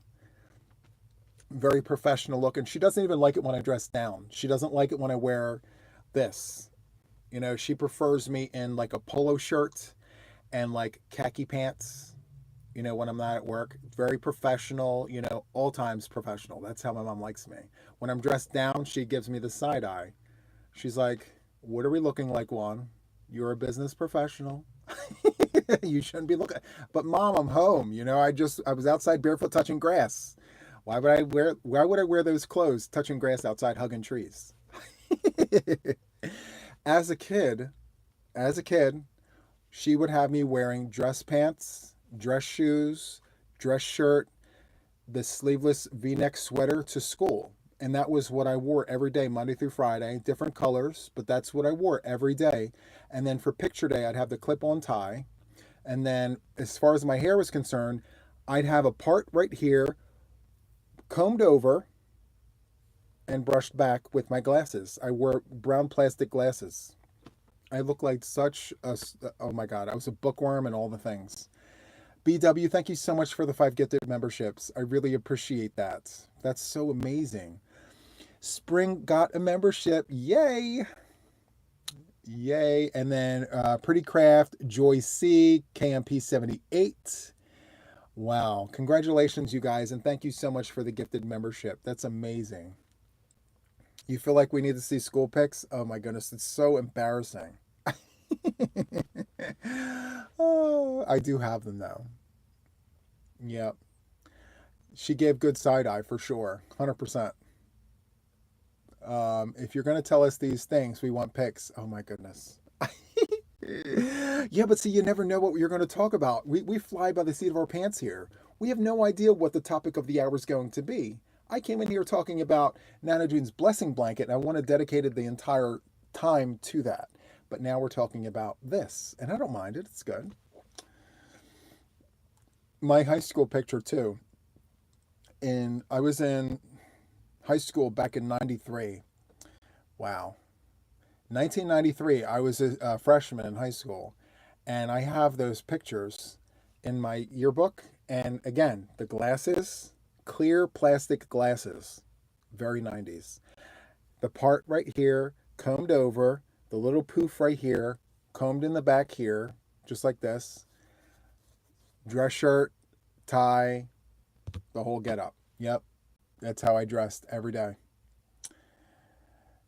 Very professional looking. She doesn't even like it when I dress down. She doesn't like it when I wear this. You know, she prefers me in like a polo shirt and like khaki pants, you know, when I'm not at work. Very professional, you know, all times professional. That's how my mom likes me. When I'm dressed down, she gives me the side eye. She's like, "What are we looking like, Juan? You're a business professional. You shouldn't be looking." But mom, I'm home. You know, I was outside barefoot touching grass. Why would I wear those clothes touching grass outside hugging trees? As a kid, as a kid, she would have me wearing dress pants, dress shoes, dress shirt, the sleeveless V-neck sweater to school. And that was what I wore every day, Monday through Friday, different colors, but that's what I wore every day. And then for picture day, I'd have the clip-on tie. And then as far as my hair was concerned, I'd have a part right here combed over and brushed back with my glasses. I wore brown plastic glasses. I look like such a, oh my God, I was a bookworm and all the things. BW, thank you so much for the 5 gifted memberships. I really appreciate that. That's so amazing. Spring got a membership. Yay. Yay. And then Pretty Craft, Joy C, KMP 78. Wow. Congratulations, you guys. And thank you so much for the gifted membership. That's amazing. You feel like we need to see school pics? Oh my goodness. It's so embarrassing. Oh, I do have them though. Yep. She gave good side eye for sure. 100%. If you're going to tell us these things, we want pics. Oh my goodness. Yeah, but see, you never know what you're going to talk about. We fly by the seat of our pants here. We have no idea what the topic of the hour is going to be. I came in here talking about Nana June's blessing blanket, and I want to dedicate the entire time to that. But now we're talking about this, and I don't mind it. It's good. My high school picture, too. And I was in high school back in 93. Wow. 1993, I was a freshman in high school, and I have those pictures in my yearbook. And again, the glasses, clear plastic glasses, very 90s. The part right here, combed over, the little poof right here, combed in the back here, just like this. Dress shirt, tie, the whole get up. Yep, that's how I dressed every day.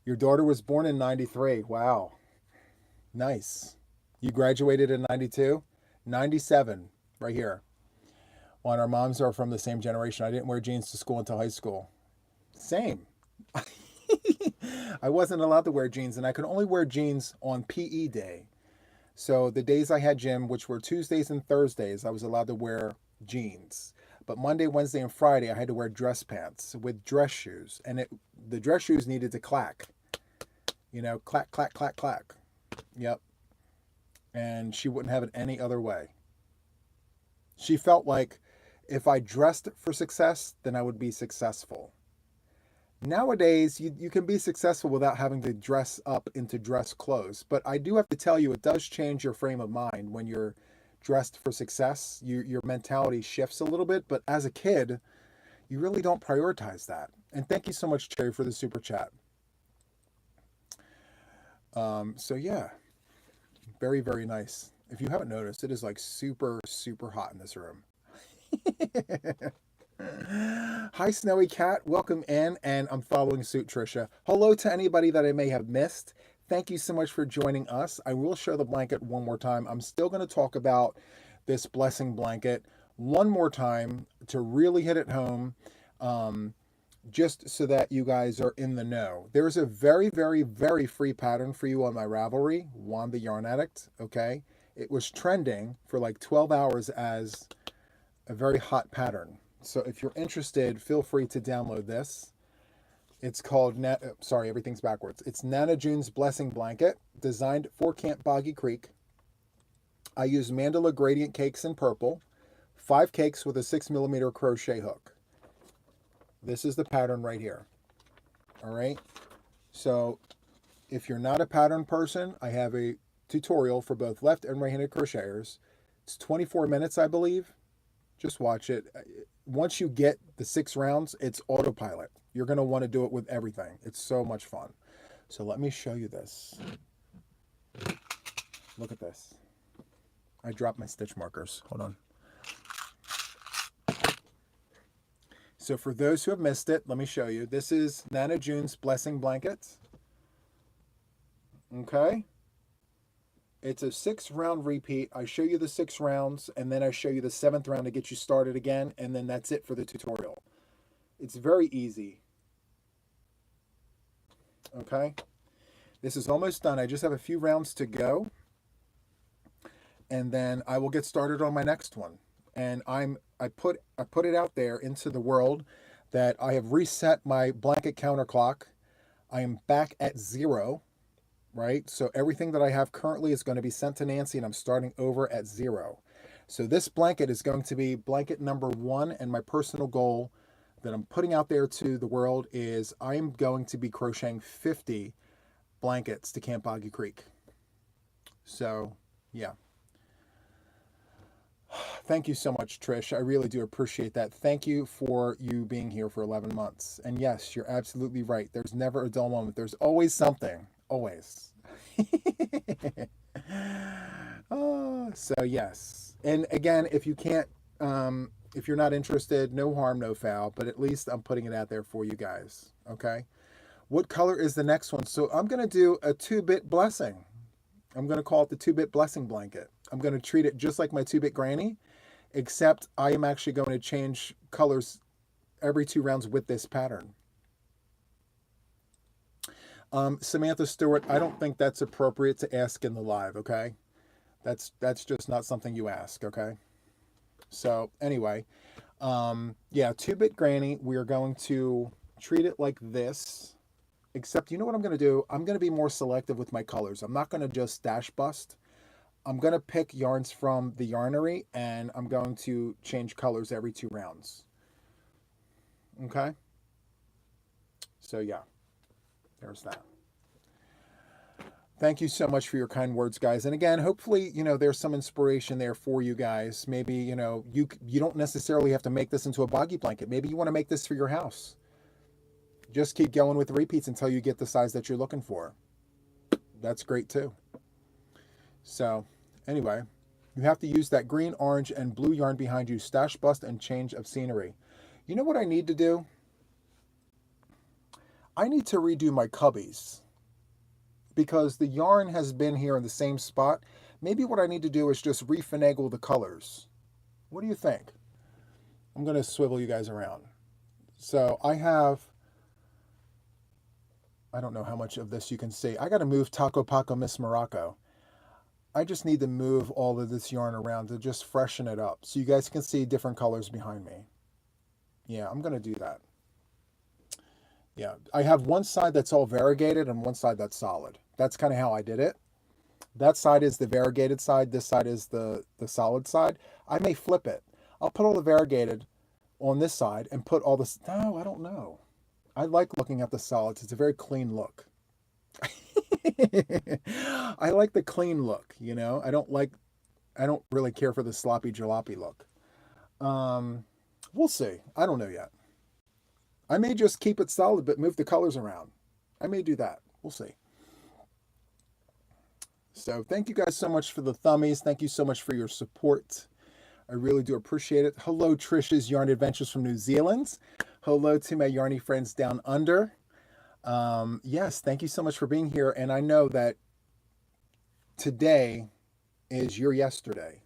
Your daughter was born in 93. Wow. Nice. You graduated in 92? 97, right here. Well, and our moms are from the same generation. I didn't wear jeans to school until high school. Same. I wasn't allowed to wear jeans, and I could only wear jeans on PE day. So the days I had gym, which were Tuesdays and Thursdays, I was allowed to wear jeans. But Monday, Wednesday, and Friday, I had to wear dress pants with dress shoes. And the dress shoes needed to clack. You know, clack, clack, clack, clack. Yep. And she wouldn't have it any other way. She felt like if I dressed for success, then I would be successful. Nowadays, you can be successful without having to dress up into dress clothes. But I do have to tell you, it does change your frame of mind when you're dressed for success. Your mentality shifts a little bit. But as a kid, you really don't prioritize that. And thank you so much, Cherry, for the super chat. So yeah, very, very nice. If you haven't noticed, it is like super, super hot in this room. Hi, Snowy Cat. Welcome in, and I'm following suit, Trisha. Hello to anybody that I may have missed. Thank you so much for joining us. I will show the blanket one more time. I'm still going to talk about this blessing blanket one more time to really hit it home, just so that you guys are in the know. There's a very, very, very free pattern for you on my Ravelry, Juan the Yarn Addict, okay? It was trending for like 12 hours as a very hot pattern. So if you're interested, feel free to download this. It's called, sorry, everything's backwards. It's Nana June's Blessing Blanket, designed for Camp Boggy Creek. I use mandala gradient cakes in purple, 5 cakes with a 6mm crochet hook. This is the pattern right here. All right. So if you're not a pattern person, I have a tutorial for both left and right-handed crocheters. It's 24 minutes, I believe. Just watch it. Once you get the 6 rounds, it's autopilot. You're going to want to do it with everything. It's so much fun. So let me show you this. Look at this. I dropped my stitch markers. Hold on. So for those who have missed it, let me show you. This is Nana June's Blessing Blanket. Okay. It's a 6-round repeat. I show you the 6 rounds, and then I show you the 7th round to get you started again, and then that's it for the tutorial. It's very easy. Okay. This is almost done. I just have a few rounds to go, and then I will get started on my next one. And I put it out there into the world that I have reset my blanket counter clock. I am back at 0, right? So everything that I have currently is going to be sent to Nancy, and I'm starting over at 0. So this blanket is going to be blanket number 1, and my personal goal that I'm putting out there to the world is I'm going to be crocheting 50 blankets to Camp Boggy Creek. So, yeah. Thank you so much, Trish. I really do appreciate that. Thank you for you being here for 11 months. And yes, you're absolutely right. There's never a dull moment. There's always something. Always. Oh, so yes. And again, if you can't, if you're not interested, no harm, no foul. But at least I'm putting it out there for you guys. Okay. What color is the next one? So I'm going to do a 2-bit blessing. I'm going to call it the 2-bit blessing blanket. I'm going to treat it just like my 2-bit granny, except I am actually going to change colors every 2 rounds with this pattern. Samantha Stewart, I don't think that's appropriate to ask in the live, okay? That's just not something you ask, okay? So anyway, yeah, 2-bit granny, we are going to treat it like this, except you know what I'm going to do? I'm going to be more selective with my colors. I'm not going to just stash bust. I'm going to pick yarns from the yarnery, and I'm going to change colors every 2 rounds. Okay? So, yeah. There's that. Thank you so much for your kind words, guys. And again, hopefully, you know, there's some inspiration there for you guys. Maybe, you know, you don't necessarily have to make this into a boggy blanket. Maybe you want to make this for your house. Just keep going with the repeats until you get the size that you're looking for. That's great, too. So, anyway, you have to use that green, orange, and blue yarn behind you. Stash bust and change of scenery. You know what I need to do? I need to redo my cubbies because the yarn has been here in the same spot. Maybe what I need to do is just refinagle the colors. What do you think? I'm going to swivel you guys around. So I have, I don't know how much of this you can see. I got to move Taco Paco Miss Morocco. I just need to move all of this yarn around to just freshen it up so you guys can see different colors behind me. Yeah, I'm going to do that. Yeah, I have one side that's all variegated and one side that's solid. That's kind of how I did it. That side is the variegated side. This side is the solid side. I may flip it. I'll put all the variegated on this side and put all this. No, I don't know. I like looking at the solids. It's a very clean look. I like the clean look, you know. I don't really care for the sloppy jalopy look. We'll see. I don't know yet. I may just keep it solid but move the colors around. I may do that. We'll see. So thank you guys so much for the thummies. Thank you so much for your support. I really do appreciate it. Hello, Trish's Yarn Adventures from New Zealand. Hello to my yarny friends down under. Yes, thank you so much for being here. And I know that today is your yesterday,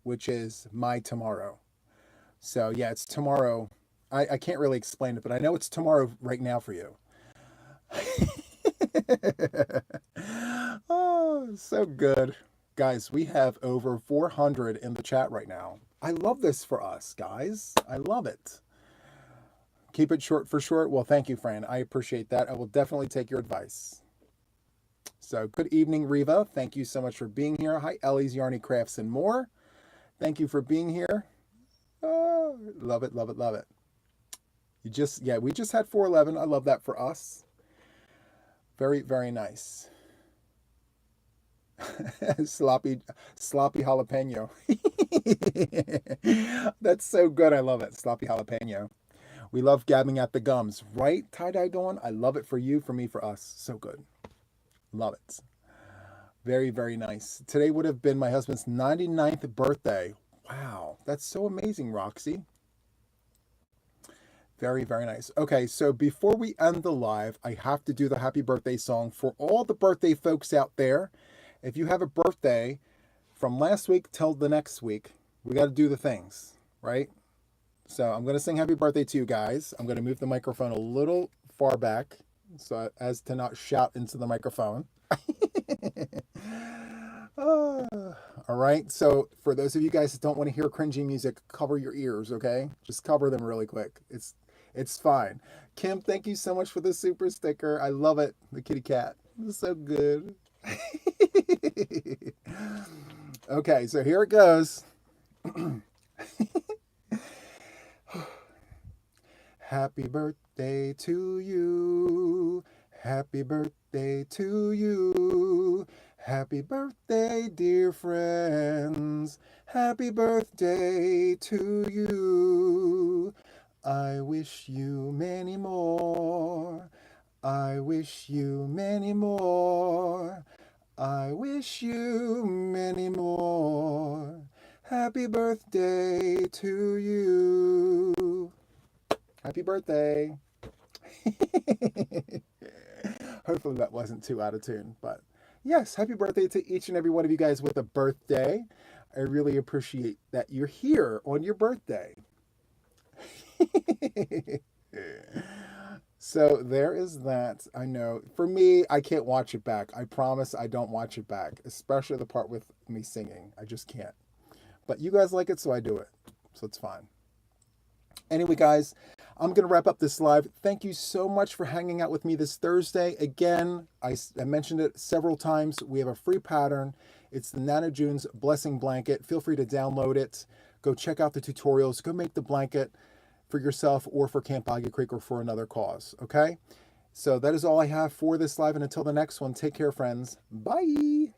which is my tomorrow. So yeah, it's tomorrow. I can't really explain it, but I know it's tomorrow right now for you. Oh, so good. Guys, we have over 400 in the chat right now. I love this for us, guys. I love it. Keep it short for short. Well, thank you, Fran. I appreciate that. I will definitely take your advice. So good evening, Riva. Thank you so much for being here. Hi, Ellie's Yarny Crafts and More. Thank you for being here. Oh, love it, love it, love it. We just had 411. I love that for us. Very, very nice. Sloppy jalapeno. That's so good. I love it. Sloppy jalapeno. We love gabbing at the gums, right? Tie-dye Dawn? I love it for you, for me, for us. So good. Love it. Very, very nice. Today would have been my husband's 99th birthday. Wow. That's so amazing, Roxy. Very, very nice. Okay, so before we end the live, I have to do the happy birthday song for all the birthday folks out there. If you have a birthday from last week till the next week, we got to do the things, right? So I'm going to sing happy birthday to you guys. I'm going to move the microphone a little far back so as to not shout into the microphone. All right. So for those of you guys that don't want to hear cringy music, cover your ears, okay? Just cover them really quick. It's fine. Kim, thank you so much for the super sticker. I love it. The kitty cat. It's so good. Okay, so here it goes. Happy birthday to you. Happy birthday to you. Happy birthday, dear friends. Happy birthday to you. I wish you many more. I wish you many more. I wish you many more. Happy birthday to you. Happy birthday. Hopefully that wasn't too out of tune, but yes, happy birthday to each and every one of you guys with a birthday. I really appreciate that you're here on your birthday. So there is that. I know. For me, I can't watch it back. I promise I don't watch it back, especially the part with me singing. I just can't. But you guys like it, so I do it. So it's fine. Anyway, guys, I'm going to wrap up this live. Thank you so much for hanging out with me this Thursday. Again, I mentioned it several times. We have a free pattern. It's the Nana June's Blessing Blanket. Feel free to download it. Go check out the tutorials. Go make the blanket for yourself or for Camp Aggie Creek or for another cause, okay? So that is all I have for this live, and until the next one, take care, friends. Bye!